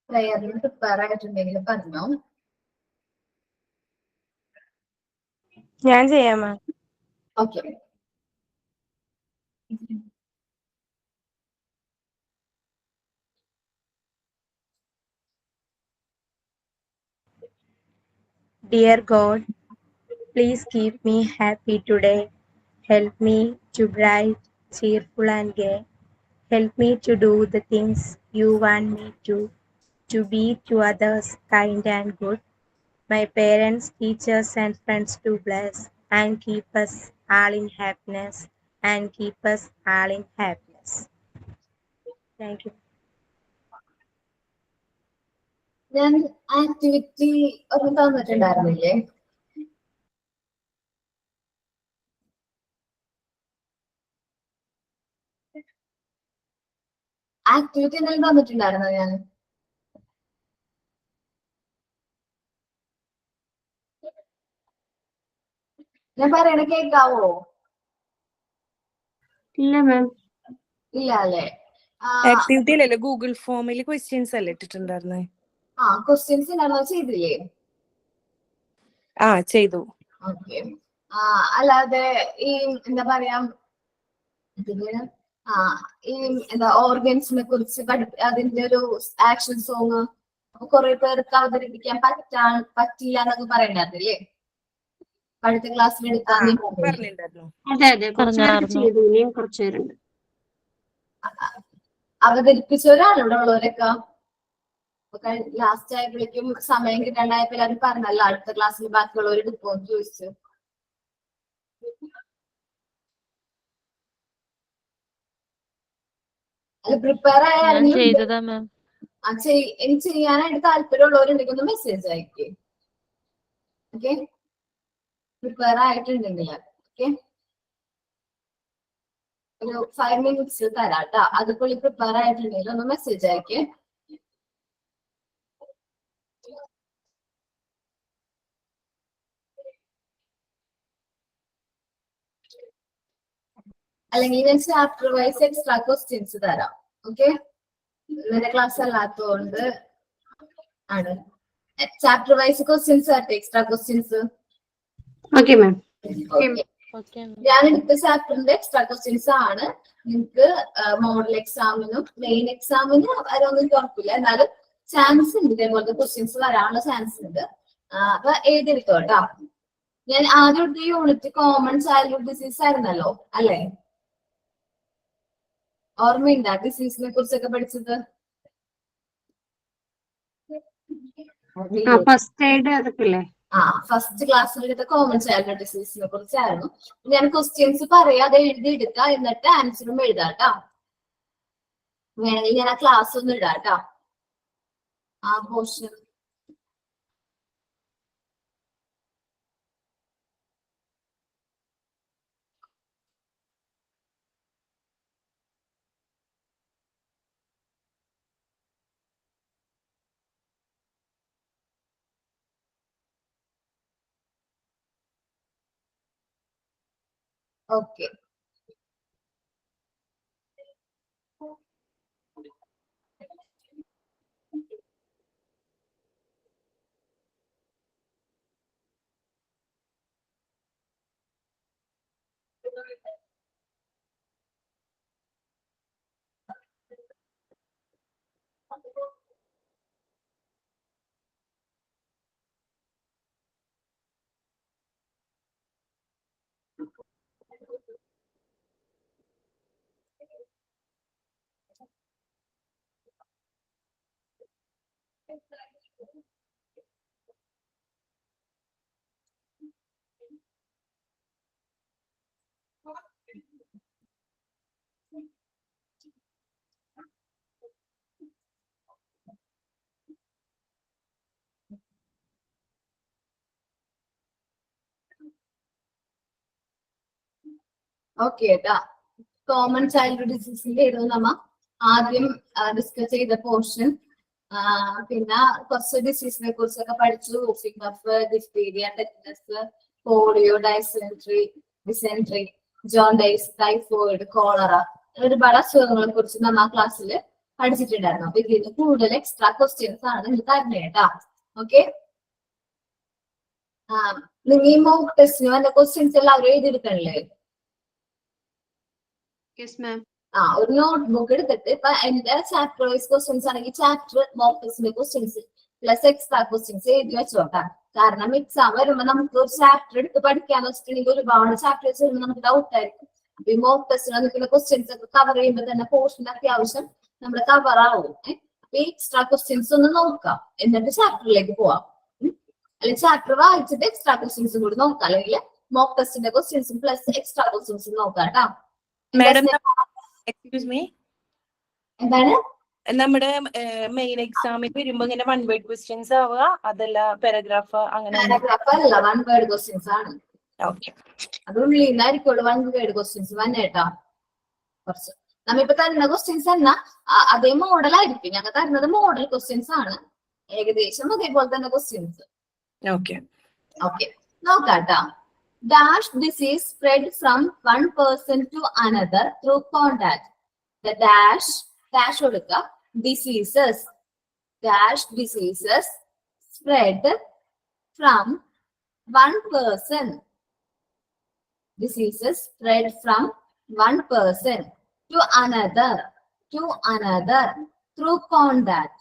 പ്രയറിന് prepare ആയിട്ടുണ്ടെങ്കിൽ പറഞ്ഞോ. ഞാൻ ചെയ്യാം മാം. Okay. Dear God, please keep me happy today. Help me to bright, cheerful and gay. Help me to do the things you want me to be to others kind and good. My parents, teachers and friends to bless and keep us all in happiness and keep us all in happiness. Thank you. ഞാൻ activity ഒന്നും തന്നിട്ടുണ്ടായിരുന്നില്ലേ? Activity എന്തെങ്കിലും തന്നിട്ടുണ്ടായിരുന്നോ? ഞാൻ പറയണ കേൾക്കാവോ? ഇല്ല മാം. ഇല്ല അല്ലേ? Activity അല്ലല്ലോ, ഗൂഗിൾ ഫോമിൽ ക്വസ്റ്റ്യൻസ് അല്ലേ ഇട്ടിട്ടുണ്ടായിരുന്നേ? ക്വസ്റ്റ്യൻസ് എന്താണോ ചെയ്തില്ലേ? ചെയ്തു. ഓക്കെ. അല്ലാതെ ഈ എന്താ പറയാ, ഈ എന്താ ഓർഗൻസിനെ കുറിച്ച് അതിന്റെ ഒരു ആക്ഷൻ സോങ് കുറെ പേർക്ക് അവതരിപ്പിക്കാൻ പറ്റില്ല എന്നൊക്കെ പറയണ്ടായിരുന്നില്ലേ? അടുത്ത ക്ലാസ്സിൽ എടുക്കാൻ പറഞ്ഞിട്ടുണ്ടായിരുന്നു. അതെ അതെ, കുറച്ചുപേരൊക്കെ ചെയ്തു, ഇനിയും കുറച്ചുപേരുണ്ട്. അവതരിപ്പിച്ചവരാണ് ഇവിടെ ഉള്ളവരൊക്കെ. ലാസ്റ്റ് ആയപ്പോഴേക്കും സമയം കിട്ടാണ്ടായപ്പോ എല്ലാവരും പറഞ്ഞല്ലോ അടുത്ത ക്ലാസ്സിൽ ബാക്കിയുള്ളവർ എടുക്കുമെന്ന് ചോദിച്ചു. അത് പ്രിപ്പയർ ആയാലും ചെയ്യാനായിട്ട് താല്പര്യമുള്ളവരുണ്ടെങ്കിൽ ഒന്ന് മെസ്സേജ് അയക്കേ. ഓക്കെ, പ്രിപ്പയർ ആയിട്ടുണ്ടെങ്കിൽ ഓക്കെ, ഒരു 5 minutes തരാട്ടാ. അതുപോലെ പ്രിപ്പയർ ആയിട്ടുണ്ടെങ്കിൽ ഒന്ന് മെസ്സേജ് അയക്കേ. അല്ലെങ്കിൽ ഞാൻ ചാപ്റ്റർ വൈസ് എക്സ്ട്രാ ക്വസ്റ്റ്യൻസ് തരാം. ഓക്കെ, ഇന്നത്തെ ക്ലാസ് അല്ലാത്തതുകൊണ്ട് ആണ്. ചാപ്റ്റർ വൈസ് ക്വസ്റ്റ്യൻസ് തരട്ടെ, എക്സ്ട്രാ ക്വസ്റ്റ്യൻസ്. Okay ma'am. ഞാൻ എടുത്ത ചാപ്റ്ററിന്റെ എക്സ്ട്രാ ക്വസ്റ്റ്യൻസ് ആണ്. നിങ്ങൾക്ക് മോഡൽ എക്സാമിനും മെയിൻ എക്സാമിന് വരൊന്നും ഉറപ്പില്ല, എന്നാലും ചാൻസ് ഉണ്ട്, ഇതേപോലത്തെ ക്വസ്റ്റ്യൻസ് വരാനുള്ള ചാൻസ് ഉണ്ട്. അപ്പൊ എഴുതിയെടുത്തോട്ടോ. ഞാൻ ആദ്യം എടുത്ത യൂണിറ്റ് കോമൺ ചൈൽഡ്ഹുഡ് ഡിസീസ് ആയിരുന്നല്ലോ അല്ലെ? ഓർമ്മയുണ്ടാ ഡിസീസിനെ കുറിച്ചൊക്കെ പഠിച്ചത്? ഫസ്റ്റ് എയ്ഡ് അതൊക്കെ ഇല്ലേ? ഫസ്റ്റ് ക്ലാസ്സിൽ എടുത്ത കോമൺ ചൈൽഡ്ഹുഡ് ഡിസീസിനെ കുറിച്ചായിരുന്നു. ഞാൻ ക്വസ്റ്റ്യൻസ് പറയാം, അത് എഴുതി എടുക്കാം, എന്നിട്ട് ആൻസറും എഴുതാട്ടോ. വേണമെങ്കിൽ ഞാൻ ആ ക്ലാസ് ഒന്ന് ഇടാട്ടോ, ആ പോർഷൻ. ഓക്കെ, ഓക്കെ കേട്ടാ. കോമൺ ചൈൽഡ്ഹുഡ് ഡിസീസിന്റെ എഴുതുന്ന നമ്മ ആദ്യം ഡിസ്കസ് ചെയ്ത പോർഷൻ, പിന്നെ കുറച്ച് ഡിസീസിനെ കുറിച്ചൊക്കെ പഠിച്ചു. Whooping cough, diphtheria, tetanus, polio, dysentery, jaundice, typhoid, cholera, ഒരുപാട് അസുഖങ്ങളെ കുറിച്ച് നമ്മ ക്ലാസ്സിൽ പഠിച്ചിട്ടുണ്ടായിരുന്നു. അപ്പൊ ഇതിന് കൂടുതൽ എക്സ്ട്രാ ക്വസ്റ്റ്യൻസ് ആണ് നിങ്ങൾ തരുന്നത് കേട്ടാ. ഓക്കെ, നിങ്ങൾ ഈ മോക്ക് ടെസ്റ്റിന് വന്ന ക്വസ്റ്റ്യൻസ് എല്ലാവരും എഴുതിയെടുക്കണല്ലേ? Yes ma'am. ഒരു നോട്ട്ബുക്ക് എടുത്തിട്ട് ഇപ്പൊ എന്റെ ചാപ്റ്റർ വൈസ് ക്വസ്റ്റ്യൻസ് ആണെങ്കിൽ ചാപ്റ്റർ മോക്ക് ടെസ്റ്റിന്റെ ക്വസ്റ്റ്യൻസ് പ്ലസ് എക്സ്ട്രാ ക്വസ്റ്റ്യൻസ് എഴുതി വെച്ചോട്ടാ. കാരണം എക്സാം വരുമ്പോ നമുക്ക് ഒരു ചാപ്റ്റർ എടുത്ത് പഠിക്കാന്ന് വെച്ചിട്ടുണ്ടെങ്കിൽ ഒരുപാട് ചാപ്റ്റേഴ്സ് വരുമ്പോൾ നമുക്ക് ഡൗട്ട് ആയിരിക്കും. അപ്പൊ ഈ മോക്ക് ടെസ്റ്റിൽ നിൽക്കുന്ന ക്വസ്റ്റ്യൻസ് ഒക്കെ കവർ ചെയ്യുമ്പോൾ തന്നെ പോർഷൻ അത്യാവശ്യം നമ്മൾ കവർ ആവും. അപ്പൊ ഈ എക്സ്ട്രാ ക്വസ്റ്റ്യൻസ് ഒന്ന് നോക്കാം, എന്നിട്ട് ചാപ്റ്ററിലേക്ക് പോവാം. അല്ലെങ്കിൽ ചാപ്റ്റർ വായിച്ചിട്ട് എക്സ്ട്രാ ക്വസ്റ്റ്യൻസും കൂടി നോക്കാം, അല്ലെങ്കിൽ മോക്ക് ടെസ്റ്റിന്റെ ക്വസ്റ്റ്യൻസും പ്ലസ് എക്സ്ട്രാ ക്വസ്റ്റ്യൻസും നോക്കാം കേട്ടോ. മാഡം, എക്സ്ക്യൂസ് മീ, എന്താണ് നമ്മുടെ മെയിൻ എക്സാമിൽ വരുമ്പോ ഇങ്ങനെ 1 വേർഡ് ക്വസ്റ്റ്യൻസ് ആവുക, അതല്ല പാരഗ്രാഫ് അങ്ങനെ? പാരഗ്രാഫ് അല്ല, 1 വേർഡ് ക്വസ്റ്റ്യൻസ് ആണ്. ഓക്കെ, അത് ഉള്ളിൽ നിന്നായിരിക്കുള്ളൂ 1 വേർഡ് ക്വസ്റ്റ്യൻസ് വന്നേട്ടാ. കുറച്ച് നമ്മിപ്പോ തരുന്ന ക്വസ്റ്റ്യൻസ് എന്നാ അതേ മോഡലായിരിക്കും. ഞങ്ങൾ തരുന്നത് മോഡൽ ക്വസ്റ്റ്യൻസ് ആണ്, ഏകദേശം അതേപോലെ തന്നെ ക്വസ്റ്റ്യൻസ്. ഓക്കെ ഓക്കെ, നോക്കാട്ടാ. Dash disease spread from one person to another through contact. The dash കൊടുക്കുക, diseases spread from one person. Diseases spread from one person to another through contact.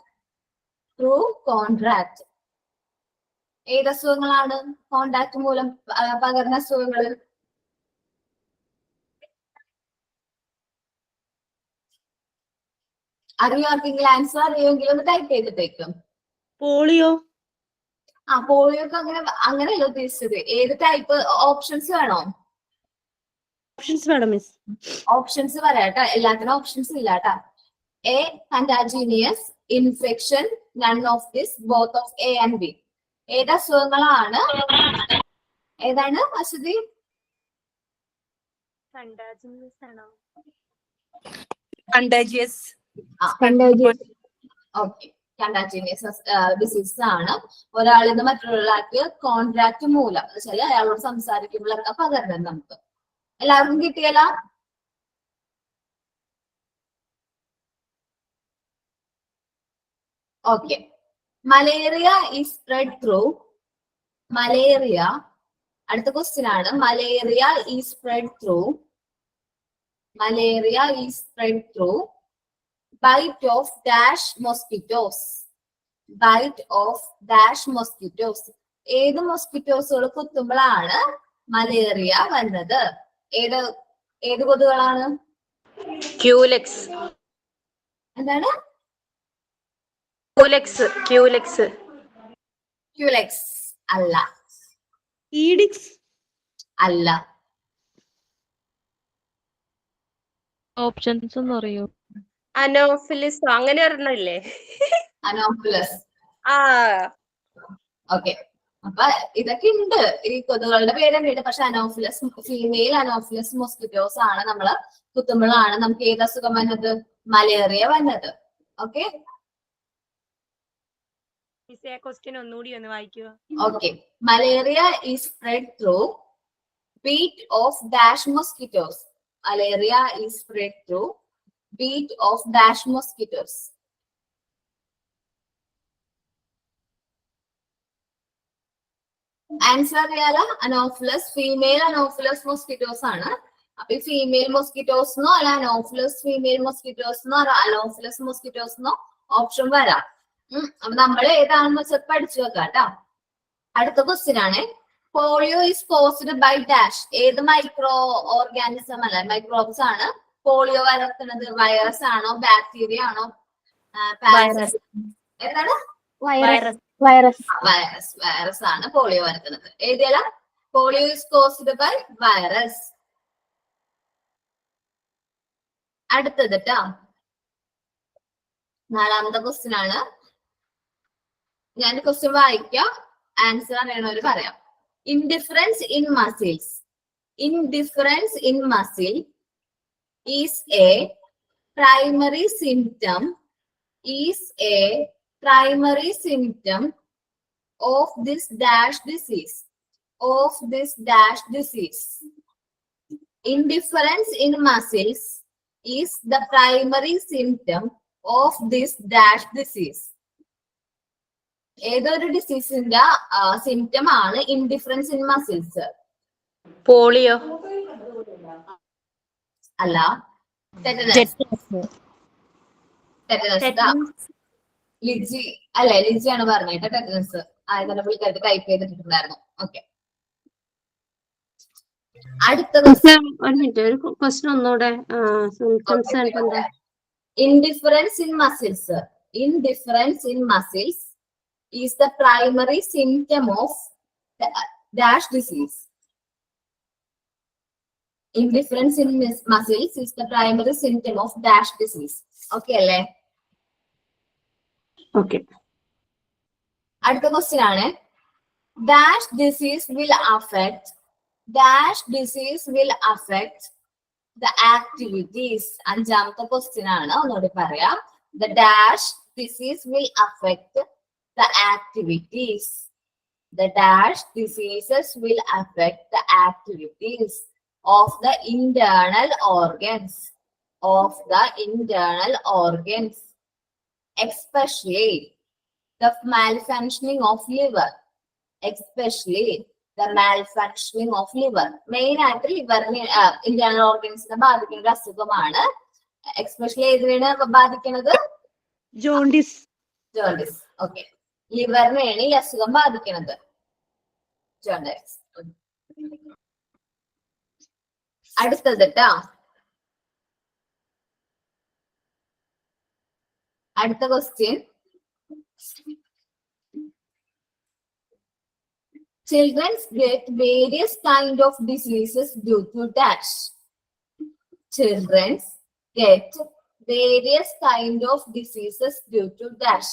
ഏത് അസുഖങ്ങളാണ് contact മൂലം പകർന്ന അസുഖങ്ങൾ? അറിയാമെങ്കിൽ ആൻസർ അറിയുമെങ്കിൽ ഒന്ന് type ചെയ്തിട്ടേക്കും. Polio. പോളിയോക്ക് അങ്ങനെയല്ല ഉദ്ദേശിച്ചത്. ഏത് ടൈപ്പ് ഓപ്ഷൻസ് വേണോ? ഓപ്ഷൻസ് വേണം മിസ്. ഓപ്ഷൻസ് പറയാട്ടാ, എല്ലാത്തിനും ഓപ്ഷൻസ് ഇല്ലാട്ടാ. A contagious, infection, none of this, both of A and B. ഏത് അസുഖങ്ങളാണ്? ഏതാണ് Aswathi? Contagious. Okay, contagious disease ആണ്. ഒരാളിൽ നിന്ന് മറ്റൊരാൾക്ക് കോൺട്രാക്ട് മൂലം വെച്ചാൽ അയാളോട് സംസാരിക്കുമ്പോഴൊക്കെ പകരുന്നത് നമുക്ക്. എല്ലാവർക്കും കിട്ടിയല്ല? Okay, malaria is spread through. അടുത്ത ക്വസ്റ്റ്യൻ ആണ്. Malaria is spread through bite of dash mosquitoes. ഏത് മോസ്കിറ്റോസുകൾ കുത്തുമ്പോഴാണ് മലേറിയ വരുന്നത്? ഏത് കൊതുകുകളാണ്? ക്യൂലെക്സ്. എന്താണ്? ക്യൂലെക്സ് അല്ല. ഈഡിക്സ് അല്ല. ഓപ്ഷൻസ് ഒന്ന് അറിയോ? അനോഫിലിസ് അങ്ങനെ ഒരെണ്ണല്ലേ? അനോഫിലസ്. ഓക്കെ, അപ്പൊ ഇതൊക്കെ ഉണ്ട്. ഈ കൊതുകുകളുടെ പേരുണ്ട്, പക്ഷെ അനോഫിലസ്, ഫീമെയിൽ അനോഫിലസ് മോസ്കിറ്റോസ് ആണ് നമ്മള് കുത്തുമ്പോഴാണ് നമുക്ക് ഏത് അസുഖം വന്നത്? മലേറിയ വന്നത്. ഓക്കെ, ക്വസ്റ്റ്യൻ ഒന്നുകൂടി ഒന്ന് വായിക്കുക. Okay, malaria is spread through beat of dash mosquitoes. Malaria is spread through beat of dash mosquitoes. Answer അറിയാലോ? അനോഫിലസ്, ഫീമെയിൽ അനോഫിലസ് മോസ്കിറ്റോസ് ആണ്. അപ്പൊ ഈ ഫീമെയിൽ മോസ്കിറ്റോസിനോ അല്ല അനോഫിലസ് ഫീമെയിൽ മോസ്കിറ്റോസിനോ അനോഫിലസ് മോസ്കിറ്റോസിനോ ഓപ്ഷൻ വരാം. അപ്പൊ നമ്മൾ ഏതാണെന്ന് വെച്ചാൽ പഠിച്ചു വെക്കാം കേട്ടോ. അടുത്ത ക്വസ്റ്റ്യൻ ആണ്. Polio is caused by dash. ഏത് മൈക്രോ ഓർഗാനിസം അല്ല മൈക്രോബ്സ് ആണ് പോളിയോ പരത്തുന്നത്? വൈറസ് ആണോ, ബാക്ടീരിയ ആണോ, എന്താണ്? വൈറസ് ആണ് പോളിയോ പരത്തുന്നത്. ഏതേല? Polio is caused by virus. അടുത്തത് ട്ടോ, 4ാമത്തെ ക്വസ്റ്റ്യൻ ആണ്. ഞാൻ ക്വസ്റ്റ്യൻ വായിക്കാം, ആൻസർ അറിയണവര് പറയാം. Indifference in muscles. Indifference in muscle is A primary symptom of this dash disease. Indifference in muscles is the primary symptom of this dash disease. ഏതൊരു ഡിസീസിന്റെ symptom ആണ് indifference in muscles? Polio. അല്ല, tetanus. Liji അല്ലെ, ലിജിയാണ് പറഞ്ഞിട്ട് tetanus ആയതിനെ പുള്ളിക്കാർക്ക് type ചെയ്തിട്ടുണ്ടായിരുന്നു. Okay, അടുത്തത് ഒരു minute, ഒരു question ഒന്നുകൂടെ. Indifference in muscles. Indifference in muscles is the primary symptom of dash disease. Indifference in muscles is the primary symptom of dash disease. Okay അല്ലേ? Okay. അടുത്ത question ആണ്, dash disease will affect the activities. അഞ്ചാമത്തെ question ആണ്, ഒന്നുകൂടി പറയാം. The dash disease will affect the activities. The dash diseases will affect the activities of the internal organs. Especially the malfunctioning of liver. Main ആയിട്ട് ലിവറിനെ internal ഓർഗൻസിനെ ബാധിക്കുന്ന അസുഖമാണ്. Especially ഏതിനാണ് ബാധിക്കുന്നത്? Jaundice. Okay, ലിവറിനെയാണ് ഈ അസുഖം ബാധിക്കുന്നത്. ജോണ്ടിസ്. അടുത്തത് ട്ടോ, അടുത്ത question. Children get various kind of diseases due to dash. Children get various kind of diseases due to dash.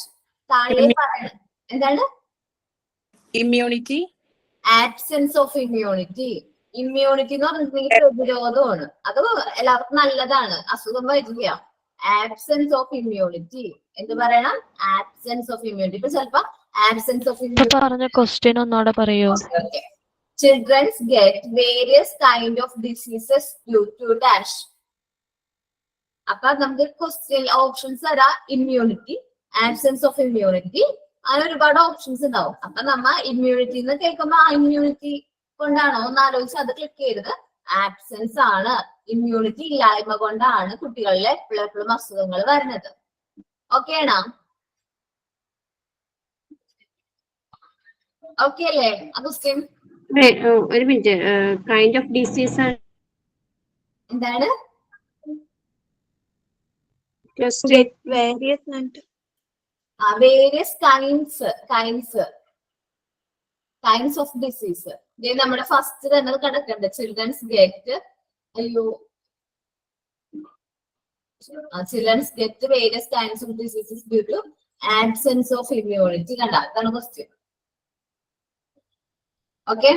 താഴെ പറയണം എന്താണ്? Immunity. Absence of immunity. Immunity എന്ന് പറഞ്ഞിട്ടുണ്ടെങ്കിൽ പ്രതിരോധമാണ്. അത് എല്ലാവർക്കും നല്ലതാണ്, അസുഖം വരില്ല. ആബ്സെൻസ് ഓഫ് ഇമ്മ്യൂണിറ്റി എന്ത് പറയണം? Absence of immunity. ഇപ്പൊ ചിലപ്പോ ആബ്സെൻസ് ഓഫ് ഇമ്മ്യൂണിറ്റി പറഞ്ഞ ക്വസ്റ്റ്യൻ ഒന്നോടെ പറയൂ. Children get various kind of diseases due to dash. അപ്പൊ നമുക്ക് ക്വസ്റ്റ്യൻ ഓപ്ഷൻസ് തരാം. ഇമ്മ്യൂണിറ്റി, ആബ്സെൻസ് ഓഫ് ഇമ്മ്യൂണിറ്റി, അങ്ങനെ ഒരുപാട് ഓപ്ഷൻസ് ഉണ്ടാവും. അപ്പൊ നമ്മ ഇമ്മ്യൂണിറ്റി എന്ന് കേൾക്കുമ്പോ ആ ഇമ്മ്യൂണിറ്റി കൊണ്ടാണോ ഒന്ന് ആലോചിച്ച് അത് ക്ലിക്ക് ചെയ്തത്. ആബ്സെൻസ് ആണ്, ഇമ്മ്യൂണിറ്റി ഇല്ലായ്മ കൊണ്ടാണ് കുട്ടികളിൽ എപ്പോഴും അസുഖങ്ങൾ വരുന്നത്. ഓക്കെ ആണോ? ഓക്കെ അല്ലേ ആ ക്വസ്റ്റ്യൻ? ഒരു മിനിറ്റ്, കൈൻഡ് ഓഫ് ഡിസീസ് എന്താണ്? Various kinds of disease. നമ്മുടെ ഫസ്റ്റ് തന്നെ കിടക്കണ്ട. Childrens get various kinds of diseases due to absence of immunity. കണ്ട, അതാണ് ക്വസ്റ്റ്യൻ. ഓക്കെ,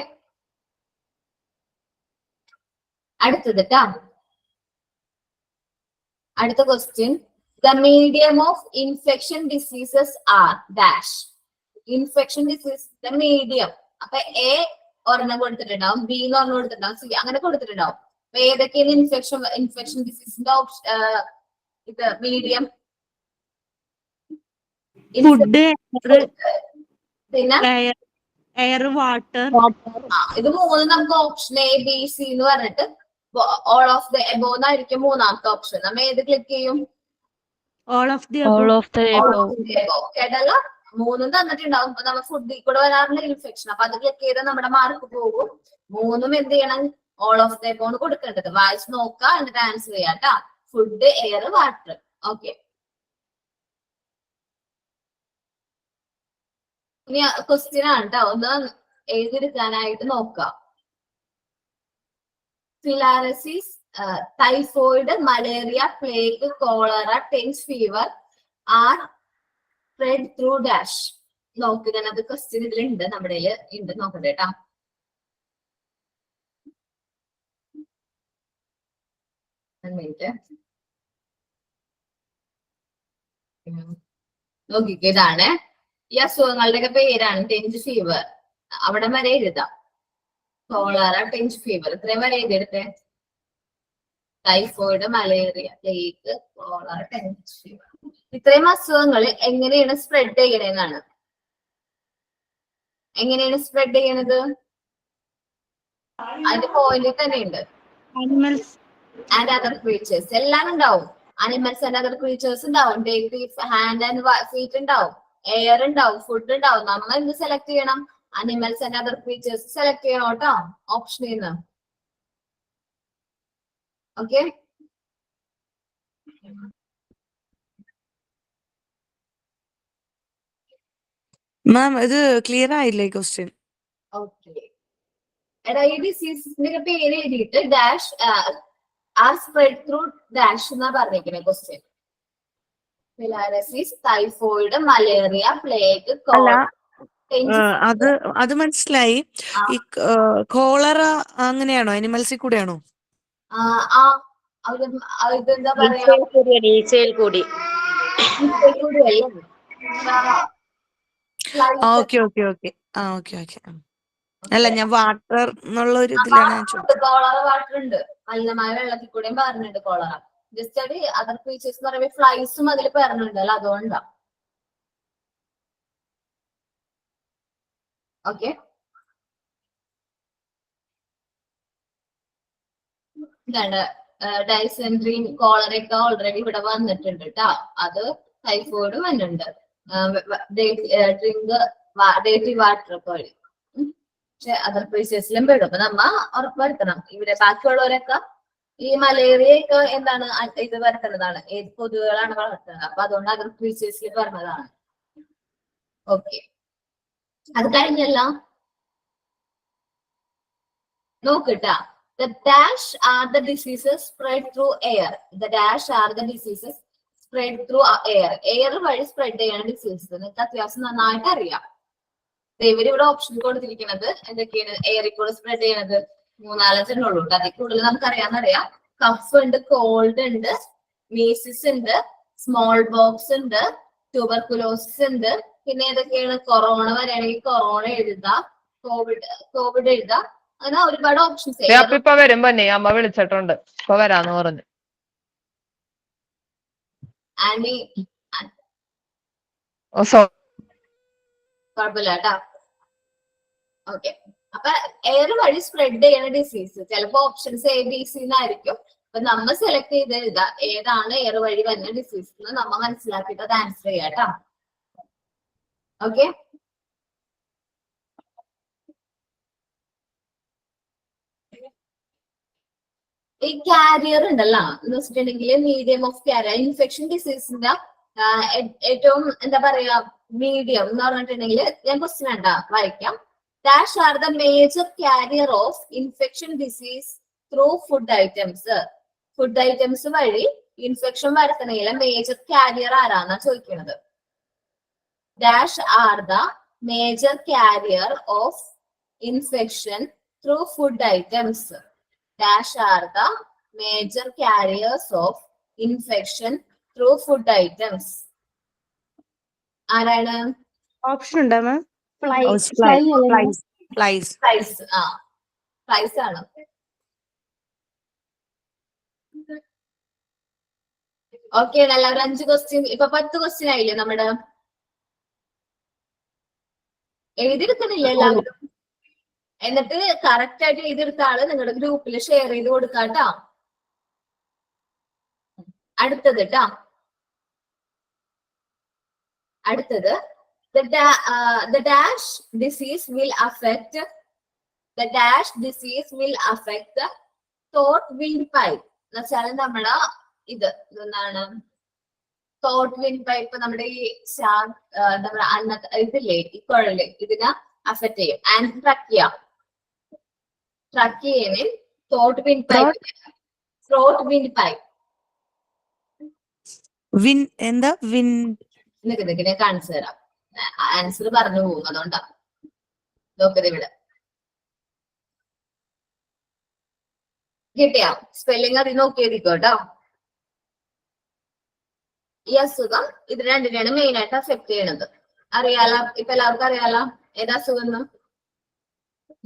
അടുത്തത് ട്ടാ. അടുത്ത question. The medium of infection diseases are dash. Infection disease, the medium. അപ്പൊ എ ഒരെണ്ണം കൊടുത്തിട്ടുണ്ടാവും, ബി എന്ന് ഒരെണ്ണം കൊടുത്തിട്ടുണ്ടാവും, സി അങ്ങനെ കൊടുത്തിട്ടുണ്ടാവും. അപ്പൊ ഏതൊക്കെയാണ് ഇൻഫെക്ഷൻ ഡിസീസിന്റെ ഇത് മീഡിയം? പിന്നെ എയർ, വാട്ടർ. ഇത് മൂന്ന് നമുക്ക് ഓപ്ഷൻ എ ബി സി എന്ന് പറഞ്ഞിട്ട് ഓൾ ഓഫ് ദ എബോ എന്നായിരിക്കും മൂന്നാമത്തെ ഓപ്ഷൻ. നമ്മ ഏത് ക്ലിക്ക് ചെയ്യും? All of the above. കേട്ടല്ല, മൂന്നും തന്നിട്ടുണ്ടാവും. അപ്പൊ നമ്മൾ ഫുഡിൽ കൂടെ വരാറുള്ള ഇൻഫെക്ഷൻ, അപ്പൊ അത് ക്ലിക്ക് ചെയ്താൽ നമ്മുടെ മാർക്ക് പോകും. മൂന്നും എന്ത് ചെയ്യണം? ഓൾ ഓഫ് ദ എബോണ് കൊടുക്കേണ്ടത്. വായിച്ച് നോക്കാം, എന്നിട്ട് ആൻസർ ചെയ്യാം ട്ടാ. Food, air, water. ഓക്കെ, ഇനി ക്വസ്റ്റ്യൻ ആണ് ട്ടോ, ഒന്ന് എഴുതിയെടുക്കാനായിട്ട് നോക്കാം. ഫിലാരസിസ്, typhoid, malaria, plague, cholera, dengue fever are spread through dash. നോക്ക്, ഞാനത് ക്വസ്റ്റ്യൻ ഇതിലുണ്ട്, നമ്മുടെ ഉണ്ട്, നോക്കട്ടെ കേട്ടാ. നോക്കിക്കോ, ഇതാണ് ഈ അസുഖങ്ങളുടെയൊക്കെ പേരാണ്. ഡെങ്കു ഫീവർ അവിടെ വരെ എഴുതാം. കോളറ, ഡെങ്കു ഫീവർ ഇത്രയും വരെ എഴുതിയെടുത്തേ. Typhoid, malaria, plague, cholera, dengue fever. ഇത്രയും അസുഖങ്ങൾ എങ്ങനെയാണ് സ്പ്രെഡ് ചെയ്യണേന്നാണ്. എങ്ങനെയാണ് സ്പ്രെഡ് ചെയ്യണത്? അതിന്റെ പോയിന്റ് തന്നെ ഉണ്ട്. Animals. ആൻഡ് അതർ ക്രീച്ചേഴ്സ് എല്ലാം ഉണ്ടാവും. അനിമൽസ് ആൻഡ് അതർ ക്രീച്ചേഴ്സ് ഉണ്ടാവും. ഹാൻഡ് ആൻഡ് ഫീറ്റ് ഉണ്ടാവും. എയർ ഉണ്ടാവും. ഫുഡ് ഉണ്ടാവും. നമ്മൾ എന്ത് സെലക്ട് ചെയ്യണം? Animals and other creatures select ചെയ്യണം കേട്ടോ, ഓപ്ഷനിൽ നിന്ന്. ഓക്കെ, മാം ഇത് ക്ലിയർ ആയില്ലേ ക്വസ്റ്റ്യൻ? ഓക്കെ. എടാ ഈ ഡിസീസിന്റെ പേര് എഴുതിയിട്ട് dash are spread through dash എന്നാ പറഞ്ഞിരിക്കുന്നത് question. Filariasis, typhoid, malaria, plague, അല്ല അത് മനസ്സിലായി. ഈ കോളറ അങ്ങനെയാണോ? അനിമൽസിൽ കൂടെയാണോ? ഇതെന്താ പറയാ, ഈച്ചയിൽ കൂടി. Okay okay okay okay okay. അല്ല ഞാൻ വാട്ടർ എന്നുള്ള ഒരു ഇതിലാണ് ഞാൻ ചോദിച്ചത്. കോളറ വാട്ടർ ഉണ്ട്, മലിനമായ വെള്ളത്തിൽ കൂടെയും പറഞ്ഞിട്ടുണ്ട് കോളറ. ജസ്റ്റ് അത് അതർ ക്രീച്ചേഴ്സ് എന്ന് പറയുമ്പോൾ ഫ്ലൈസും അതിൽ പറഞ്ഞിട്ടുണ്ടല്ലോ, അതുകൊണ്ടാ. ഓക്കെ, ഇതാണ് ഡൈസെൻട്രി, കോളറയൊക്കെ ഓൾറെഡി ഇവിടെ വന്നിട്ടുണ്ട് കേട്ടോ. അത് ടൈഫോയിഡ് വന്നിട്ടുണ്ട്. ഡ്രിങ്ക് ഡേറ്റി വാട്ടർ ഒക്കെ വഴി. പക്ഷെ അതർ ക്രീച്ചേഴ്സിലും പെടും. അപ്പൊ നമ്മ ഉറപ്പുവരുത്തണം. ഇവിടെ ബാക്കിയുള്ളവരൊക്കെ ഈ മലേറിയ ഒക്കെ എന്താണ് ഇത് വരുത്തുന്നതാണ്, ഏത് കൊതുകുകളാണ് വളർത്തുന്നത്. അപ്പൊ അതുകൊണ്ട് അതർ ക്രീച്ചേഴ്സിൽ പറഞ്ഞതാണ്. ഓക്കെ, അത് കഴിഞ്ഞല്ല, നോക്കിട്ടാ. The dash are the diseases spread through air. The dash are the diseases spread through air. Air വഴി സ്പ്രെഡ് ചെയ്യണ ഡിസീസസ് നിങ്ങൾക്ക് അത്യാവശ്യം നന്നായിട്ട് അറിയാം. ഇവരിവിടെ ഓപ്ഷൻ കൊടുത്തിരിക്കുന്നത് എന്തൊക്കെയാണ് എയറിൽ കൂടെ സ്പ്രെഡ് ചെയ്യണത്? 3-4 ഉള്ളൂ. അതിൽ കൂടുതൽ നമുക്ക് അറിയാം. കഫ് ഉണ്ട്, കോൾഡ് ഉണ്ട്, മീസിസ് ഉണ്ട്, സ്മോൾ ബോക്സ് ഉണ്ട്, ട്യൂബർകുലോസിസ് ഉണ്ട്. പിന്നെ ഏതൊക്കെയാണ്? കൊറോണ വരെയാണെങ്കിൽ കൊറോണ എഴുതാം, കോവിഡ് എഴുതാം. അങ്ങനെ ഒരുപാട് ഓപ്ഷൻസ്. ഇപ്പൊ വരുമ്പോ അമ്മ വിളിച്ചിട്ടുണ്ട്, ഇപ്പൊ വരാന്ന് പറഞ്ഞു. കുഴപ്പമില്ല കേട്ടോ. ഓക്കെ, അപ്പൊ എയർ വഴി സ്പ്രെഡ് ചെയ്യണ ഡിസീസ് ചിലപ്പോ ഓപ്ഷൻസ് ABC എന്നായിരിക്കും. അപ്പൊ നമ്മൾ സെലക്ട് ചെയ്ത് എഴുതാം ഏതാണ് എയർ വഴി വരുന്ന ഡിസീസ് എന്ന് നമ്മ മനസ്സിലാക്കിയിട്ട് അത് ആൻസർ ചെയ്യാം കേട്ടോ. ഓക്കെ, ഈ കാരിയർ ഉണ്ടല്ലോ എന്ന് വെച്ചിട്ടുണ്ടെങ്കിൽ മീഡിയം ഓഫ് കാരിയർ, ഇൻഫെക്ഷൻ ഡിസീസിന്റെ ഏറ്റവും എന്താ പറയാ മീഡിയം എന്ന് പറഞ്ഞിട്ടുണ്ടെങ്കിൽ ഞാൻ ക്വസ്റ്റ്യൻ വേണ്ട വായിക്കാം. Dash are the major carrier of infection disease through food items. Food items വഴി ഇൻഫെക്ഷൻ വരുത്തണേലെ മേജർ കാരിയർ ആരാന്നാ ചോദിക്കുന്നത്. Dash are the major carrier of infection through food items. Dash are the major carriers of infection through food items. ആരാണ്? Option ഉണ്ടോ മാം? Flies. Flies ആണ്. Okay, എല്ലാവരും 5 question, ഇപ്പൊ 10 question ആയില്ലേ നമ്മുടെ? എഴുതിയെടുക്കുന്നില്ല എല്ലാവരും? എന്നിട്ട് കറക്റ്റ് ആയിട്ട് എഴുതിയെടുത്ത ആള് നിങ്ങളുടെ ഗ്രൂപ്പിൽ ഷെയർ ചെയ്ത് കൊടുക്കാട്ടോ. അടുത്തത് ട്ടാ, അടുത്തത് the dash disease will affect the throat windpipe. എന്ന് വെച്ചാൽ നമ്മുടെ എന്താണ് throat windpipe, നമ്മുടെ ഈ നമ്മുടെ ഇതില്ലേ ഈ കുഴല്, ഇതിനെ അഫക്ട് ചെയ്യും. ആൻഡ് ട്രക്കിയനെ throat windpipe എന്താ ഞാൻ കാണിച്ചു തരാം. ആൻസർ പറഞ്ഞു പോകും, അതുകൊണ്ടാ. നോക്കത് ഇവിടെ കിട്ടിയാ സ്പെല്ലിംഗ് അത് നോക്കിയിരിക്കോട്ടോ. ഈ അസുഖം ഇത് രണ്ടിനെയാണ് മെയിൻ ആയിട്ട് അഫക്ട് ചെയ്യണത്. അറിയാലോ, ഇപ്പൊ എല്ലാവർക്കും അറിയാലോ ഏതാ അസുഖം?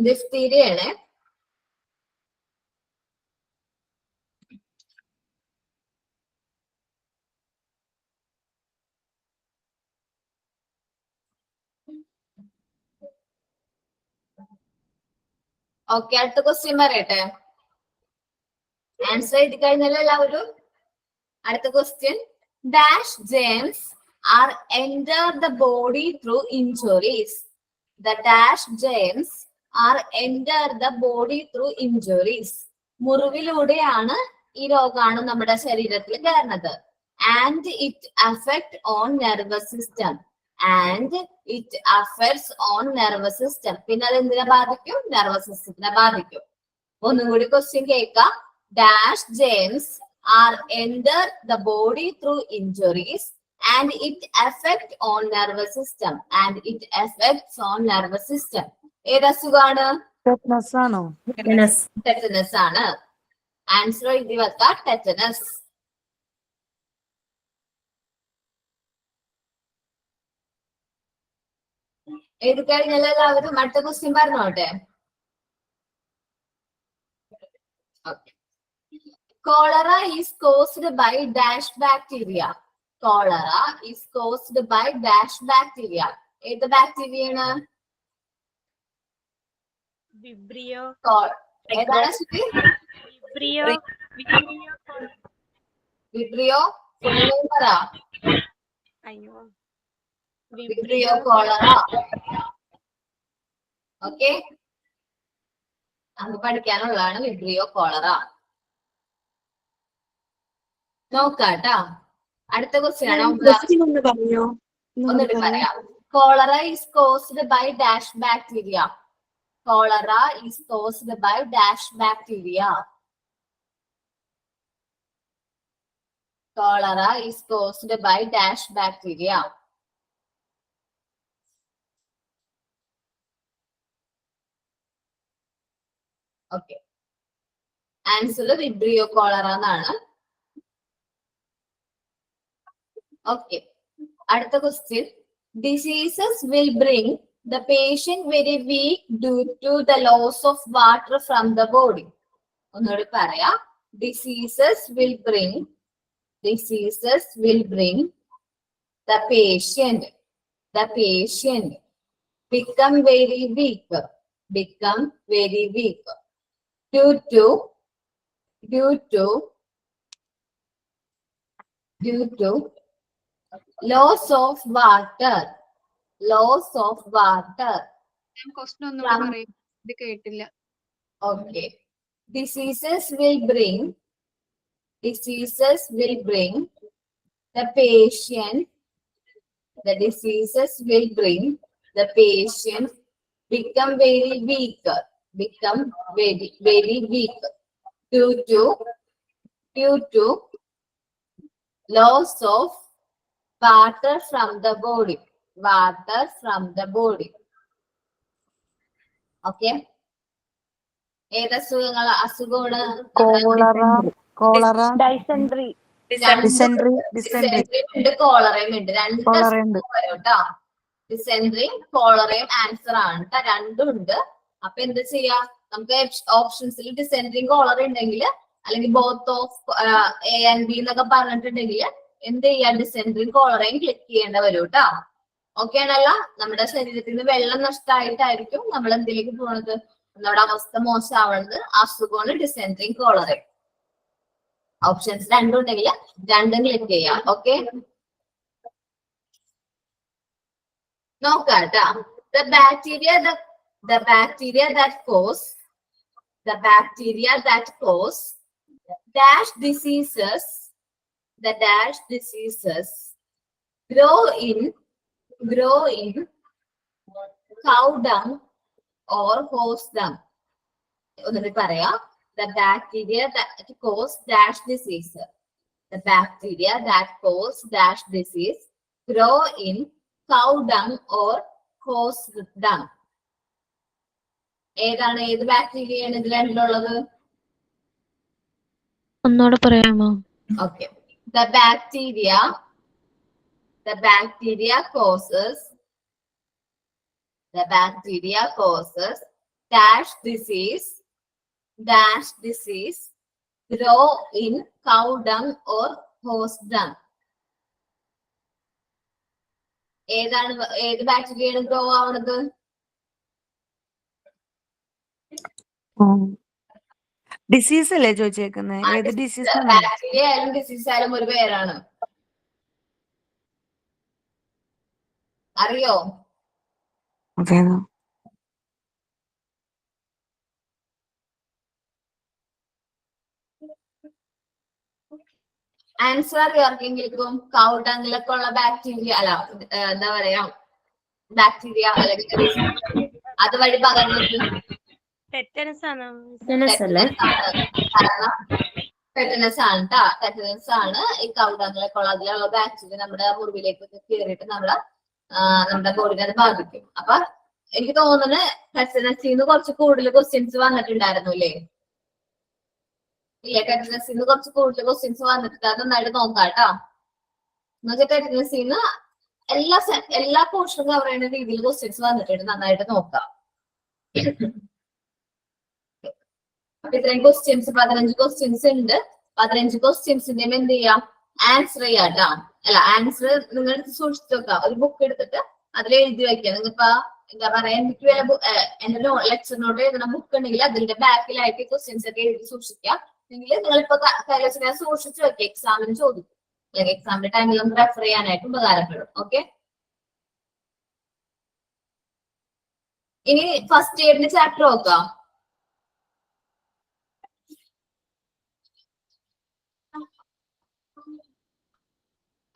ഡിഫ്തീരിയ ആണ്. ഓക്കെ, അടുത്ത ക്വസ്റ്റ്യൻ പറയട്ടെ. ആൻസർ എഴുതി കഴിഞ്ഞാൽ എല്ലാവരും. അടുത്ത question, dash germs are enter the body through injuries. The dash germs are enter the body through injuries. മുറിവിലൂടെയാണ് ഈ രോഗാണു നമ്മുടെ ശരീരത്തിൽ കയറുന്നത്. And it affect on nervous system. And it affects on nervous system. പിന്നെ അത് എന്തിനെ ബാധിക്കും? നെർവസ് സിസ്റ്റത്തിനെ ബാധിക്കും. ഒന്നും കൂടി ക്വസ്റ്റ്യൻ കേൾക്കാം. Dash germs are enter the body through injuries and it affect on nervous system. And it affects on nervous system. ഏത് അസുഖമാണ്? ടെറ്റനസ് ആണോ? ടെറ്റനസ് ആണ്. ആൻസർ എഴുതി വെക്കാം, ടെറ്റനസ്. എഴുതി കഴിഞ്ഞാൽ എല്ലാവരും അടുത്ത ക്വസ്റ്റ്യൻ പറഞ്ഞോട്ടെ. Cholera is caused by dash bacteria. Cholera is caused by dash bacteria. ഏത് ബാക്ടീരിയാണ്? വിബ്രിയോ ഏതാണ്? വിബ്രിയോ വിബ്രിയോ പറ. അയ്യോ വിബ്രിയോ കോളറ. ഓക്കെ, നമുക്ക് പഠിക്കാനുള്ളതാണ് വിബ്രിയോ കോളറ. നോക്കാട്ടാ. അടുത്ത ക്വസ്റ്റ്യൻ ആണ്. ഒന്നുകൂടി പറയാം. Cholera is caused by dash bacteria. Cholera is caused by dash bacteria. Cholera is caused by dash bacteria. Okay, answer vibrio cholera എന്നാണ്. Okay, അടുത്ത question. Diseases will bring the patient very weak due to the loss of water from the body. ഒന്നുകൂടി പറയാം. Diseases will bring the patient become very weak due to loss of water. Question ഒന്നുകൂടി പറയും, ഇത് കേട്ടില്ല. Okay, diseases will bring the patient become very weak due to loss of water from the body. Okay, ഏത് അസുഖമാണ്? Cholera, ഡൈസെൻട്രി. ഡിസെൻട്രിയും കോളറയും ഉണ്ട്. രണ്ട് കേട്ടോ. ഡിസെൻട്രിയും കോളറയും answer ആണ് ട്ടോ. രണ്ടും ഉണ്ട്. അപ്പൊ എന്ത് ചെയ്യാ? നമുക്ക് ഓപ്ഷൻസിൽ ഡിസെൻട്രിയും കോളറ ഉണ്ടെങ്കിൽ, അല്ലെങ്കിൽ both of A and B എന്നൊക്കെ പറഞ്ഞിട്ടുണ്ടെങ്കിൽ എന്ത് ചെയ്യാ? ഡിസെൻട്രിയും കോളറയും ക്ലിക്ക് ചെയ്യേണ്ട വരും കേട്ടോ. ഓക്കെ ആണല്ലോ? നമ്മുടെ ശരീരത്തിൽ നിന്ന് വെള്ളം നഷ്ടമായിട്ടായിരിക്കും നമ്മൾ എന്തിലേക്ക് പോണത്? നമ്മുടെ അവസ്ഥ മോശമാവുന്നത്. അസുഖമാണ് ഡിസെൻട്രിയും കോളറയും. ഓപ്ഷൻസ് രണ്ടും ഉണ്ടെങ്കിൽ രണ്ടും ക്ലിക്ക് ചെയ്യാം. Okay, നോക്കാട്ടാ. The bacteria that cause dash diseases grow in cow dung or horse dung. ഒന്നുകൂടി പറയാം. The bacteria that cause dash disease grow in cow dung or horse dung. ഏതാണ്? ഏത് ബാക്ടീരിയയാണ് ഇതിൽ രണ്ടിലുള്ളത്? ഒന്നുകൂടെ പറയാമോ? Okay, the bacteria causes dash disease grow in cow dung or horse dung. ഏത് ബാക്ടീരിയയാണ് grow ആവുന്നത്? Disease അല്ലേ ചോദിച്ചേക്കുന്നത്? ഏത് ഡിസീസ് ആണ്? ബാക്ടീരിയ ആയാലും ഡിസീസ് ആയാലും ഒരു പേരാണ്. അറിയോ? അതേതാ? ആൻസർ അറിയോ ആർക്കെങ്കിലും? കൗഡങ്ങിലൊക്കെ ഉള്ള ബാക്ടീരിയ അല്ല എന്താ പറയാ ബാക്ടീരിയ അല്ലെങ്കിൽ അതുവഴി പകർന്നത് ടെറ്റനസ് ആണ്. ടെറ്റനസ് ആണ് ട്ടാ. ടെറ്റനസ് ആണ് ഈ കൗഡങ്ങിലൊക്കെ ഉള്ള അതിലുള്ള ബാക്ടീരിയ നമ്മുടെ മുറിവിലേക്കൊക്കെ കയറിയിട്ട് നമ്മുടെ ബോഡിനെ അത് ബാധിക്കും. അപ്പൊ എനിക്ക് തോന്നുന്നു ടെറ്റനസിന്ന് കുറച്ച് കൂടുതൽ ക്വസ്റ്റ്യൻസ് വന്നിട്ടുണ്ടായിരുന്നു അല്ലേ? ഇല്ല, ടെറ്റനസിന്ന് കുറച്ച് കൂടുതൽ ക്വസ്റ്റ്യൻസ് വന്നിട്ടുണ്ട്. അത് നന്നായിട്ട് നോക്കാം കേട്ടോ. എന്നുവെച്ചാൽ ടെറ്റനസിന്ന് എല്ലാ പോർഷനും കവർ ചെയ്യുന്ന രീതിയിൽ ക്വസ്റ്റ്യൻസ് വന്നിട്ടുണ്ട്. നന്നായിട്ട് നോക്കാം. അപ്പൊ ഇത്രയും ക്വസ്റ്റ്യൻസ് 15 ക്വസ്റ്റ്യൻസ് ഉണ്ട്. 15 ക്വസ്റ്റ്യൻസിന്റെ എന്ത് ചെയ്യാം? ആൻസർ ചെയ്യാട്ടോ. അല്ല, ആൻസർ നിങ്ങൾ സൂക്ഷിച്ചു വെക്കാം. ഒരു ബുക്ക് എടുത്തിട്ട് അതിൽ എഴുതി വെക്കാം. നിങ്ങളിപ്പോ എന്താ പറയാ, എനിക്ക് എന്റെ ലെക്ചർ നോട്ട് എഴുതുന്ന ബുക്ക് ഉണ്ടെങ്കിൽ അതിന്റെ ബാക്കിലായിട്ട് ക്വസ്റ്റ്യൻസ് ഒക്കെ എഴുതി സൂക്ഷിക്കാം. എങ്കിൽ നിങ്ങളിപ്പോ കൈവശം സൂക്ഷിച്ചു വെക്കുക. എക്സാമിന് ചോദിക്കും, അല്ലെങ്കിൽ എക്സാമിന്റെ ടൈമിൽ നമുക്ക് റെഫർ ചെയ്യാനായിട്ട് ഉപകാരപ്പെടും. ഓക്കെ, ഇനി ഫസ്റ്റ് ഇയറിന്റെ ചാപ്റ്റർ നോക്കാം.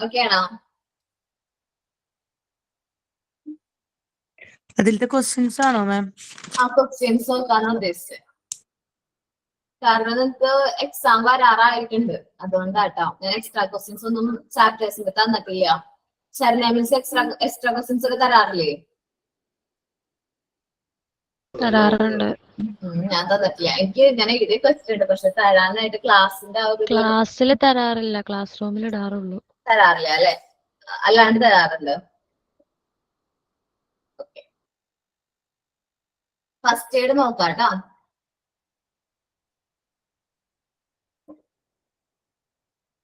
ഓക്കെ ആണോ? അതിലത്തെ ക്വസ്റ്റ്യൻസ് ആണോ മാം? ആ ക്വസ്റ്റ്യൻസ് നോക്കാന്ന് ഉദ്ദേശിച്ചത്. കാരണം നിങ്ങൾക്ക് എക്സാം വരാറായിട്ടുണ്ട്, അതുകൊണ്ടാട്ടോ. ഞാൻ എക്സ്ട്രാ ക്വസ്റ്റ്യൻസ് ഒന്നും ചാപ്റ്റേഴ്സിന്റെ തന്നിട്ടില്ല. ശരണ എക്സ്ട്രാ ക്വസ്റ്റ്യൻസ് ഒക്കെ തരാറില്ലേ? തരാറുണ്ട്. ഞാൻ തന്നിട്ടില്ല. ഞാൻ എഴുതിയ ക്വസ്റ്റ്യൻ ഉണ്ട്, പക്ഷെ തരാനായിട്ട് ക്ലാസ്സിന്റെ ക്ലാസ്സിൽ തരാറില്ല, ക്ലാസ് റൂമിൽ ഇടാറുള്ളൂ. തരാറില്ല അല്ലെ? അല്ലാണ്ട് തരാറുണ്ട്. ഓക്കെ, ഫസ്റ്റ് എയ്ഡ് നോക്കാട്ടോ.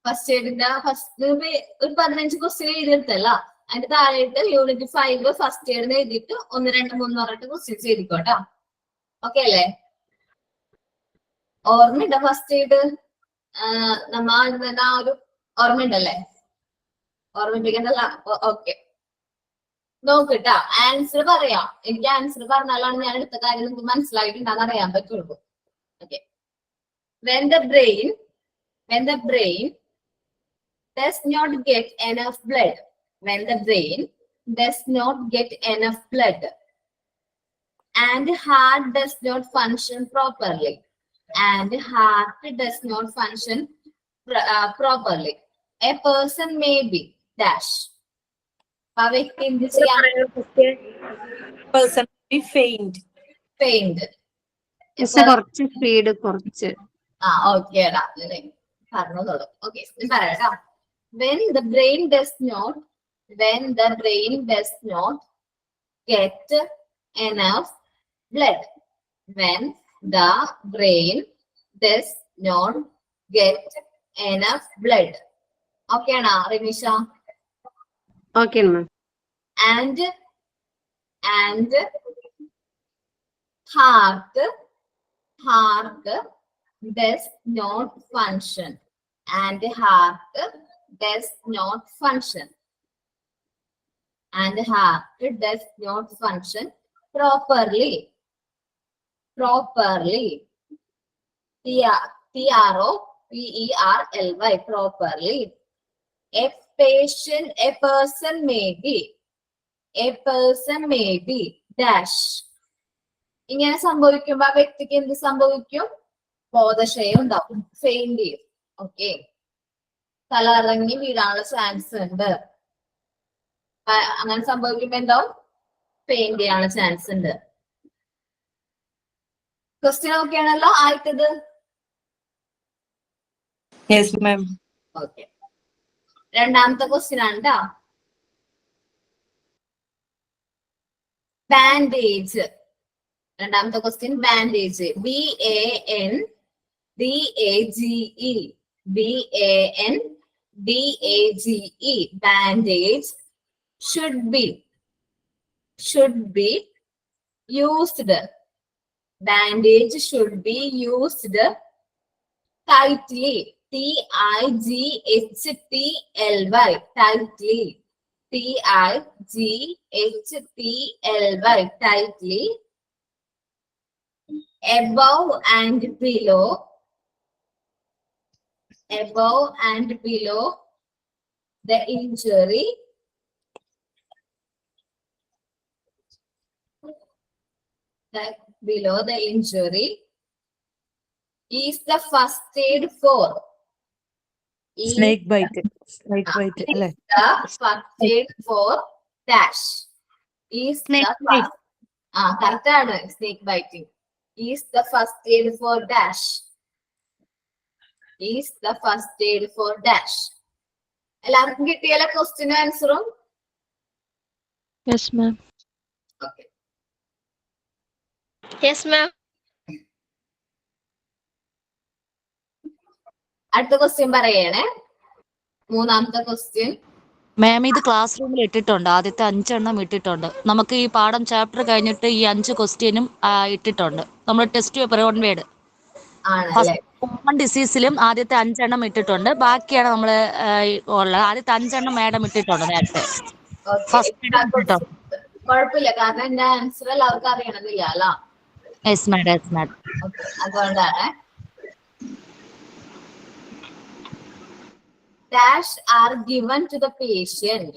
ഫസ്റ്റ് എയ്ഡിന്റെ ഒരു 15 ക്വസ്റ്റ്യൻ എഴുതിയെടുത്തല്ല, അതിന്റെ താഴെയിട്ട് യൂണിറ്റ് 5 ഫസ്റ്റ് എയ്ഡിന് എഴുതിയിട്ട് 1, 2, 3 പറഞ്ഞിട്ട് ക്വസ്റ്റ്യൻസ് എഴുതിക്കോട്ടോ. ഓക്കെ അല്ലേ? ഓർമ്മയുണ്ടോ ഫസ്റ്റ് എയ്ഡ്? ആ ഒരു ഓർമ്മയുണ്ടല്ലേ? ഓർമ്മിപ്പിക്കണ്ടല്ല. ഓക്കെ, നോക്കിട്ടാ. ആൻസർ പറയാം. എനിക്ക് ആൻസർ പറഞ്ഞാലാണ് ഞാൻ എടുത്ത കാര്യം നിങ്ങൾക്ക് മനസ്സിലായിട്ടുണ്ടാന്ന് അറിയാൻ പറ്റുള്ളൂ. Okay, when the brain does not get enough blood, when the brain does not get enough blood and heart does not function properly, properly, a person may be dash. ആ വ്യക്തി എന്ത് ചെയ്യാൻ? Person be faint. കുറച്ച് speed കുറച്ച്. ഓക്കേടാ, പറഞ്ഞോളൂ. Okay, പറയാം. When the brain does not get enough blood, when the brain does not get enough blood. Okay ആണോ Rimisha? Okay ma'am. And heart does not function. And heart does not function. And heart does not function properly. T-R-O-P-E-R-L-Y, properly. A person may be dash. ഇങ്ങനെ സംഭവിക്കുമ്പോ ആ വ്യക്തിക്ക് എന്ത് സംഭവിക്കും? ബോധക്ഷയം ഉണ്ടാവും, feint ചെയ്യും. Okay, തലകറങ്ങി വീഴാനുള്ള chance ഉണ്ട്. അങ്ങനെ സംഭവിക്കുമ്പോ എന്താവും? ഫെയിന്റ് ചെയ്യാനുള്ള ചാൻസ് ഉണ്ട്. ക്വസ്റ്റ്യൻ ഓക്കെ ആണല്ലോ? ആയിട്ടത് Yes, ma'am. ഓക്കെ, രണ്ടാമത്തെ ക്വസ്റ്റ്യൻ ആണ് ട്ടാ. ബാൻഡേജ്. രണ്ടാമത്തെ question bandage. BANDAGE. Bandage should be used Bandage should be used tightly. Tightly. Tightly. Tightly. Tightly. Above and below. Above and below the injury. Below the injury is the first aid for. Is snake bite അല്ലെ? the first aid for dash. Is Snake the bite. first. Correct ആണ് snake biting. Is the first aid for dash. Is the first aid for dash. എല്ലാവർക്കും കിട്ടിയാലോ ക്വസ്റ്റ്യനും ആൻസറും? Yes ma'am. Okay. Yes, ma'am. അടുത്ത question പറയണേ. മൂന്നാമത്തെ question. മാം ഇത് class റൂമിൽ ഇട്ടിട്ടുണ്ട്. ആദ്യത്തെ 5 എണ്ണം ഇട്ടിട്ടുണ്ട്. നമുക്ക് ഈ പാഠം ചാപ്റ്റർ കഴിഞ്ഞിട്ട് ഈ 5 ക്വസ്റ്റ്യനും ഇട്ടിട്ടുണ്ട്. നമ്മൾ ടെസ്റ്റ് പേപ്പർ 1 വേർഡ് ആണല്ലേ? കോമൺ ഡിസീസിലും ആദ്യത്തെ 5 എണ്ണം ഇട്ടിട്ടുണ്ട്. ബാക്കിയാണ് നമ്മൾ ഉള്ളത്. ആദ്യത്തെ 5 എണ്ണം മാഡം ഇട്ടിട്ടുണ്ട് നേരത്തെ. കുഴപ്പമില്ല, കാരണം എന്റെ ആൻസർ എല്ലാവർക്കും അറിയണമെന്നില്ല അല്ല. Yes madam, yes madam. അതുകൊണ്ടാണ്. Dash are given to the patient.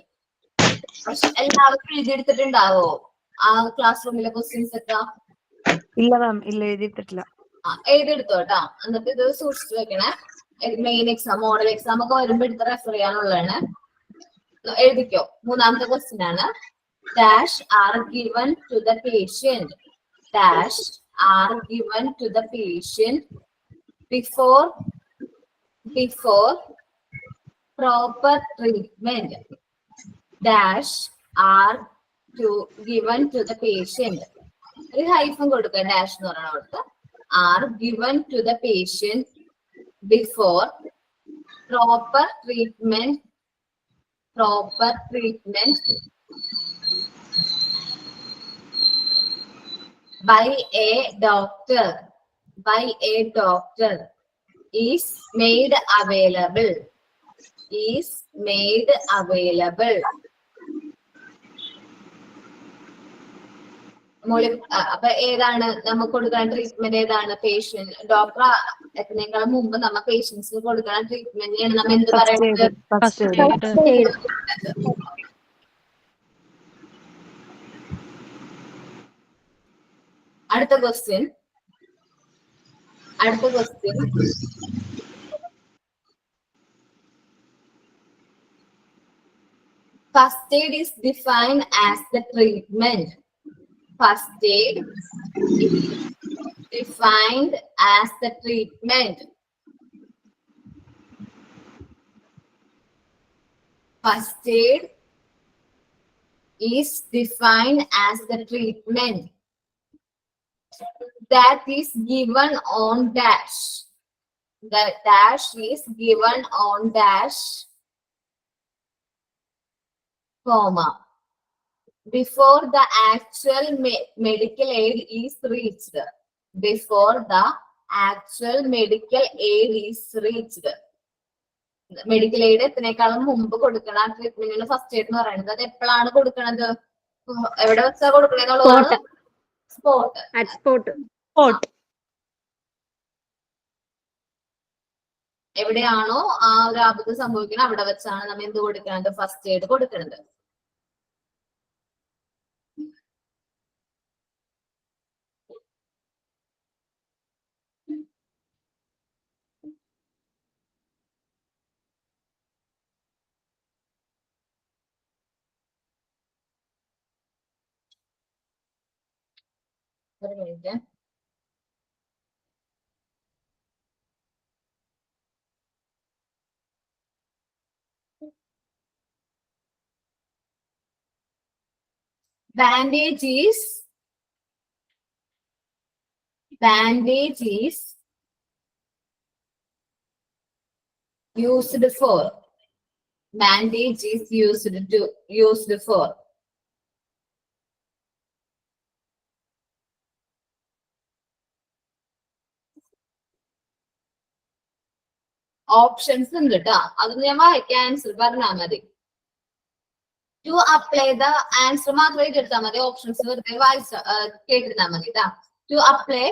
എല്ലാവർക്കും എഴുതിയെടുത്തിട്ടുണ്ടാവോ ആ ക്ലാസ് റൂമിലെ ക്വസ്റ്റ്യൻസ് ഒക്കെ? ഇല്ല മാം, ഇല്ല എഴുതിയിട്ടില്ല. എഴുതിയെടുത്തോ കേട്ടോ. എന്നിട്ട് ഇത് സൂക്ഷിച്ചു വെക്കണേ. മെയിൻ എക്സാം, മോഡൽ എക്സാം ഒക്കെ വരുമ്പോ എടുത്ത് റെഫർ ചെയ്യാനുള്ളതാണ്. എഴുതിക്കോ. മൂന്നാമത്തെ ക്വസ്റ്റ്യൻ ആണ്. Dash are given to the patient. Dash are given to the patient before proper treatment. Dash are given to the patient. ഒരു ഹൈഫൻ കൊടുക്കുക. ഡാഷ് എന്ന് പറയുന്ന കൊടുത്ത് are given to the patient before proper treatment. By a doctor is made available. അപ്പൊ ഏതാണ് നമുക്ക് കൊടുക്കാൻ treatment? ഏതാണ്? പേഷ്യന്റ്. ഡോക്ടർ എത്തുന്നേക്കാളും മുമ്പ് നമ്മ പേഷ്യൻസിന് കൊടുക്കുന്ന ട്രീറ്റ്മെന്റിനെയാണ് നമ്മ എന്ത് പറയുന്നത്? അടുത്ത question. First aid is defined as the treatment. First aid is defined as the treatment. First aid is defined as the treatment that is given on dash. The dash is given on dash, comma, before the actual medical aid is reached. Before the actual medical aid is reached. Medical aid എത്തിനേക്കാളും മുമ്പ് കൊടുക്കണ ട്രീറ്റ്മെന്റിന് first aid എന്ന് പറയുന്നത്. അത് എപ്പോഴാണ് കൊടുക്കണത്? എവിടെ വെച്ചാ കൊടുക്കണെന്നുള്ളതാണ്. സ്പോട്ട്. എവിടെയാണോ ആ ഒരു ആപത്ത് സംഭവിക്കുന്നത് അവിടെ വെച്ചാണ് നമ്മൾ എന്ത് കൊടുക്കുന്നത്? ഫസ്റ്റ് എയ്ഡ് കൊടുക്കുന്നത്. ഒരു minute. Bandage is used for. Bandage is used for. Options ഉണ്ട് കേട്ടോ. അതൊന്ന് ഞാൻ വായിക്കാൻ ആൻസർ പറഞ്ഞാൽ മതി. ടു അപ്ലൈ ദ ആൻസർ മാത്രം എഴുതിയെടുത്താൽ മതി. ഓപ്ഷൻസ് വെറുതെ വായിച്ച കേട്ടിരുന്നാൽ മതി കേട്ടാ. To apply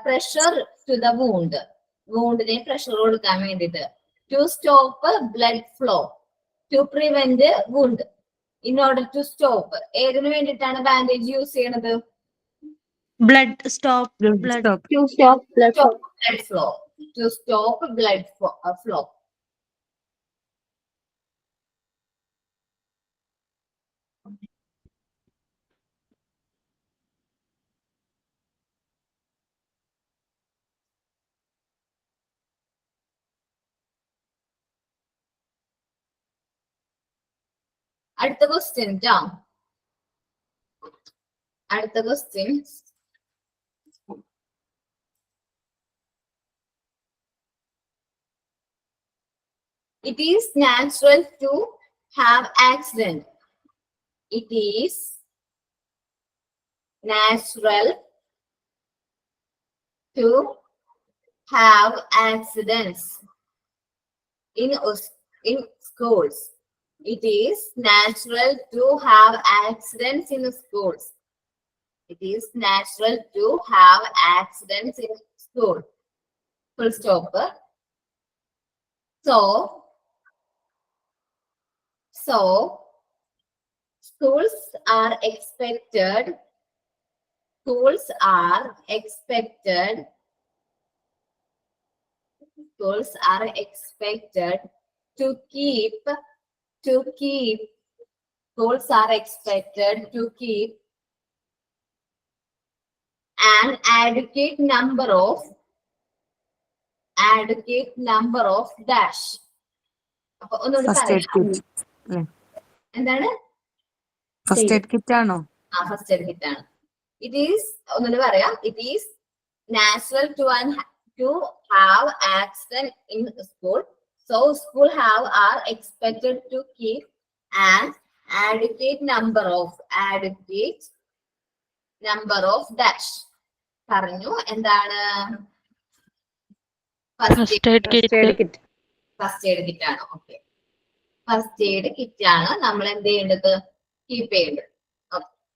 pressure to the wound, വൂണ്ടിനെ പ്രഷർ കൊടുക്കാൻ വേണ്ടിയിട്ട്. To stop blood flow, to prevent wound, in order to stop. ഏതിനു വേണ്ടിയിട്ടാണ് ബാൻഡേജ് യൂസ് ചെയ്യണത്? Blood stop blood Stop. To stop blood flow. Blood flow, to stop blood flow. അടുത്ത question ട്ടോ. അടുത്ത question. It is natural to have accident. It is natural to have accidents in schools. It is natural to have accidents in schools. It is natural to have accidents in school. Full stop. So schools are expected to keep an adequate number of dash. അപ്പൊ ഒന്നുകൂടി first aid പറയാം. Kit. എന്താണ്? First aid kit ആണോ? First aid kit ആണ്. It is ഒന്നുകൂടി പറയാം. It is natural to have accident in school. So school are expected to keep an adequate number of dash. പറഞ്ഞു. എന്താണ്? First aid kit. First aid kit ആണ്. Okay, first aid kit ആണ് നമ്മൾ എന്ത് ചെയ്യേണ്ടത്? Keep ചെയ്യേണ്ടത്.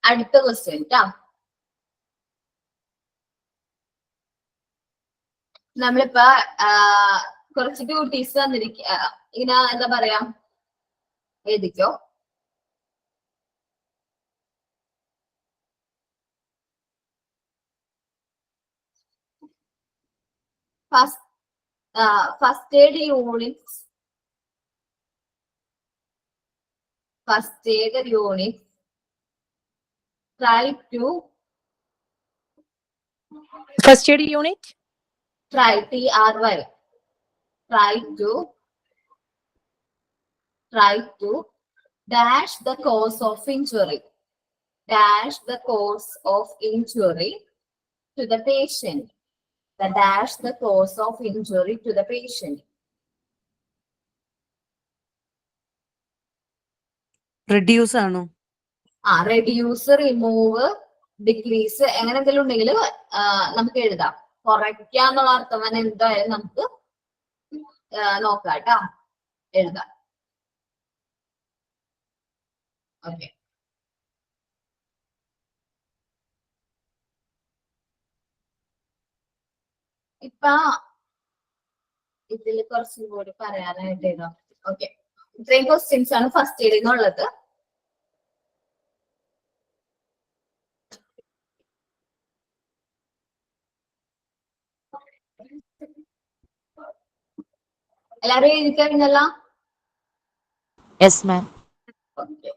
അടുത്ത ക്വസ്റ്റ്യൻ ട്ടോ. നമ്മളിപ്പോ കുറച്ച് ഡ്യൂട്ടീസ് തന്നിരിക്കുക. ഇങ്ങനെ എന്താ പറയാ, എഴുതിക്കോ. First aid units. First aid units try to First aid unit. try to dash the cause of injury. Dash the cause of injury to the patient. Dash the cause of injury to the patient. Reduce ആണോ? Reduce, remove, decrease, എങ്ങനെ എന്തെങ്കിലും ഉണ്ടെങ്കിൽ നമുക്ക് എഴുതാം. കുറയ്ക്കാന്നുള്ള അർത്ഥം തന്നെ എന്തായാലും നമുക്ക് നോക്കാം കേട്ടോ, എഴുതാം. ഓക്കെ, ഇപ്പൊ ഇതിൽ കുറച്ചും കൂടി പറയാനായിട്ട് എഴുതാം. ഓക്കെ, ഇത്രയും ക്വസ്റ്റ്യൻസ് ആണ് ഫസ്റ്റ് എയ്ഡിൽ നിന്നുള്ളത്. എല്ലാരും എഴുതി കഴിഞ്ഞല്ലോ? Yes ma'am. ഓക്കെ,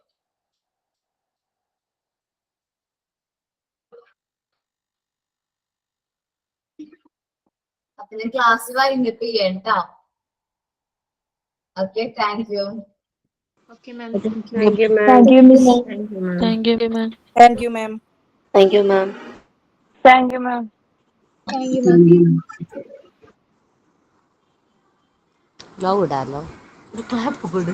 അപ്പൊ ഞാൻ ക്ലാസ് വൈൻഡപ്പ് ചെയ്യാം ട്ടോ. Okay, thank you. Okay, ma'am. Thank you, ma'am. Thank you, ma'am. Thank you, ma'am. Thank you, ma'am. Thank you, ma'am. Thank you, ma'am. Love ഇടാലോ, ഒരു ക്ലാപ്പ് കൊടു.